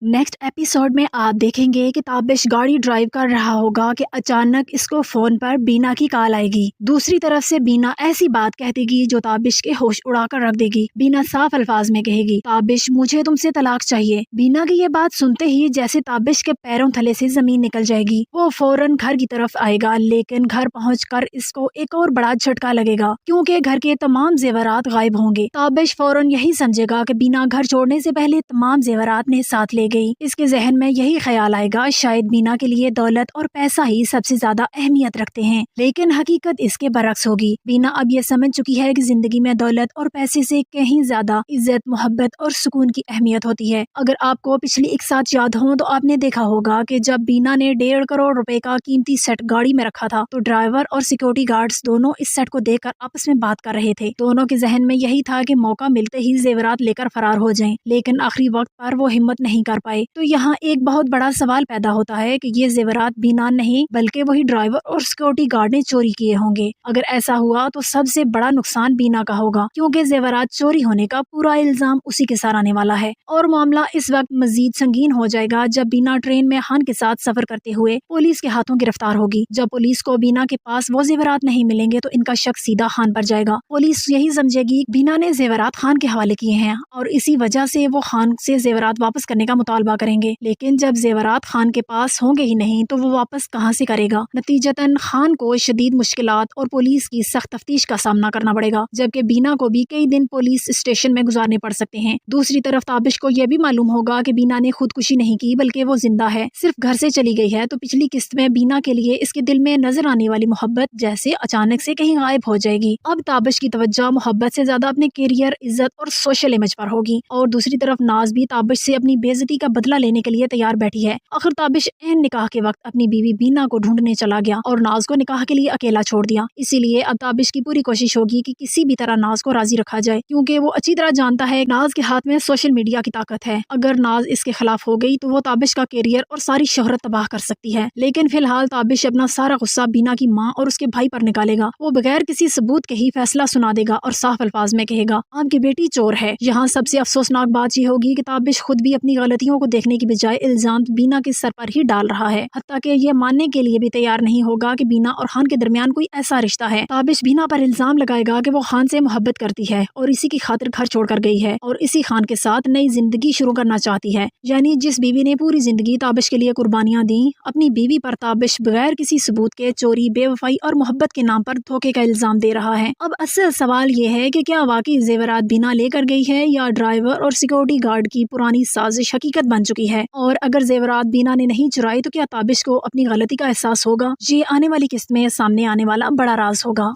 Next episode में आप देखेंगे कि ताबिश गाड़ी ड्राइव कर रहा होगा कि अचानक इसको फोन पर बीना की कॉल आएगी। दूसरी तरफ से बीना ऐसी बात कह देगी जो ताबिश के होश उड़ा कर रख देगी। बीना साफ अल्फाज में कहेगी, ताबिश मुझे तुमसे तलाक चाहिए। बीना की ये बात सुनते ही जैसे ताबिश के पैरों थले से जमीन निकल जाएगी। वो फौरन घर की तरफ आएगा, लेकिन घर पहुंचकर इसको एक और बड़ा झटका लगेगा क्योंकि घर के तमाम जेवरात गायब होंगे। ताबिश फौरन यही समझेगा कि बीना घर छोड़ने से पहले तमाम जेवरात ने साथ ले गई। इसके जहन में यही ख्याल आएगा शायद बीना के लिए दौलत और पैसा ही सबसे ज्यादा अहमियत रखते हैं, लेकिन हकीकत इसके बरक्स होगी। बीना अब ये समझ चुकी है कि जिंदगी में दौलत और पैसे से कहीं ज्यादा इज्जत, मोहब्बत और सुकून की अहमियत होती है। अगर आपको पिछली एक साथ याद हो तो आपने देखा होगा कि जब बीना ने 1.5 करोड़ रुपए का कीमती सेट गाड़ी में रखा था तो ड्राइवर और सिक्योरिटी गार्ड्स दोनों इस सेट को देखकर आपस में बात कर रहे थे। दोनों के जहन में यही था कि मौका मिलते ही जेवरात लेकर फरार हो जाएं, लेकिन आखिरी वक्त पर वो हिम्मत नहीं कर पाए। तो यहाँ एक बहुत बड़ा सवाल पैदा होता है कि ये जेवरात बीना नहीं बल्कि वही ड्राइवर और सिक्योरिटी गार्ड ने चोरी किए होंगे। अगर ऐसा हुआ तो सबसे बड़ा नुकसान बीना का होगा क्योंकि जेवरात चोरी होने का पूरा इल्जाम उसी के सर आने वाला है। और मामला इस वक्त मजीद संगीन हो जाएगा जब बीना ट्रेन में खान के साथ सफर करते हुए पुलिस के हाथों गिरफ्तार होगी। जब पुलिस को बीना के पास वो जेवरात नहीं मिलेंगे तो इनका शक सीधा खान पर जाएगा। पुलिस यही समझेगी बीना ने जेवरात खान के हवाले किए हैं और इसी वजह से वो खान से जेवरात वापस करने का मुतालबा करेंगे। लेकिन जब जेवरात खान के पास होंगे ही नहीं तो वो वापस कहां से करेगा। नतीजतन खान को शदीद मुश्किलात और पुलिस की सख्त तफ्तीश का सामना करना पड़ेगा, जबकि बीना को भी कई दिन पुलिस स्टेशन में गुजारने पड़ सकते हैं। दूसरी तरफ ताबिश को यह भी मालूम होगा कि बीना ने खुदकुशी नहीं की बल्कि वो जिंदा है, सिर्फ घर से चली गई है। तो पिछली किस्त में बीना के लिए इसके दिल में नजर आने वाली मोहब्बत जैसे अचानक से कहीं गायब हो जाएगी। अब ताबिश की तवज्जो मोहब्बत से ज्यादा अपने करियर, इज्जत और सोशल इमेज पर होगी। और दूसरी तरफ नाज भी ताबिश से अपनी बेइज्जती का बदला लेने के लिए तैयार बैठी है। आखिर ताबिश एन निकाह के वक्त अपनी बीवी बीना को ढूंढने चला गया और नाज को निकाह के लिए अकेला छोड़ दिया। इसीलिए अब ताबिश की पूरी कोशिश होगी कि किसी भी तरह नाज को राजी रखा जाए, क्योंकि वो अच्छी तरह जानता है नाज के हाथ में सोशल मीडिया की ताकत है। अगर नाज इसके खिलाफ हो गई तो वो ताबिश का करियर और सारी शोहरत तबाह कर सकती है। लेकिन फिलहाल ताबिश अपना सारा गुस्सा बीना की माँ और उसके भाई पर निकालेगा। वो बगैर किसी सबूत के ही फैसला सुना देगा और साफ अल्फाज में कहेगा, आपकी बेटी चोर है। यहाँ सबसे अफसोसनाक बात यह होगी कि ताबिश खुद भी अपनी गलतियों को देखने की बजाय इल्जाम बीना के सर पर ही डाल रहा है, हत्ता कि ये मानने के लिए भी तैयार नहीं होगा कि बीना और खान के दरमियान कोई ऐसा रिश्ता है। ताबिश बीना पर इल्जाम लगाएगा कि वो खान से मोहब्बत करती है और इसी की खातिर घर छोड़कर गई है और इसी खान के साथ नई जिंदगी शुरू करना चाहती है। यानी जिस बीवी ने पूरी जिंदगी ताबिश के लिए कुर्बानियां दी, अपनी बीवी पर ताबिश बगैर किसी सबूत के चोरी, बेवफाई और मोहब्बत के नाम पर धोखे का इल्जाम दे रहा है। अब असल सवाल ये है कि क्या वाकई जेवरात बीना लेकर गई है या ड्राइवर और सिक्योरिटी गार्ड की पुरानी साजिश हकीकत बन चुकी है। और अगर जेवरात बीना ने नहीं चुराई तो क्या ताबिश को अपनी गलती का एहसास होगा? ये आने वाली किस्त में सामने आने वाला बड़ा राज होगा।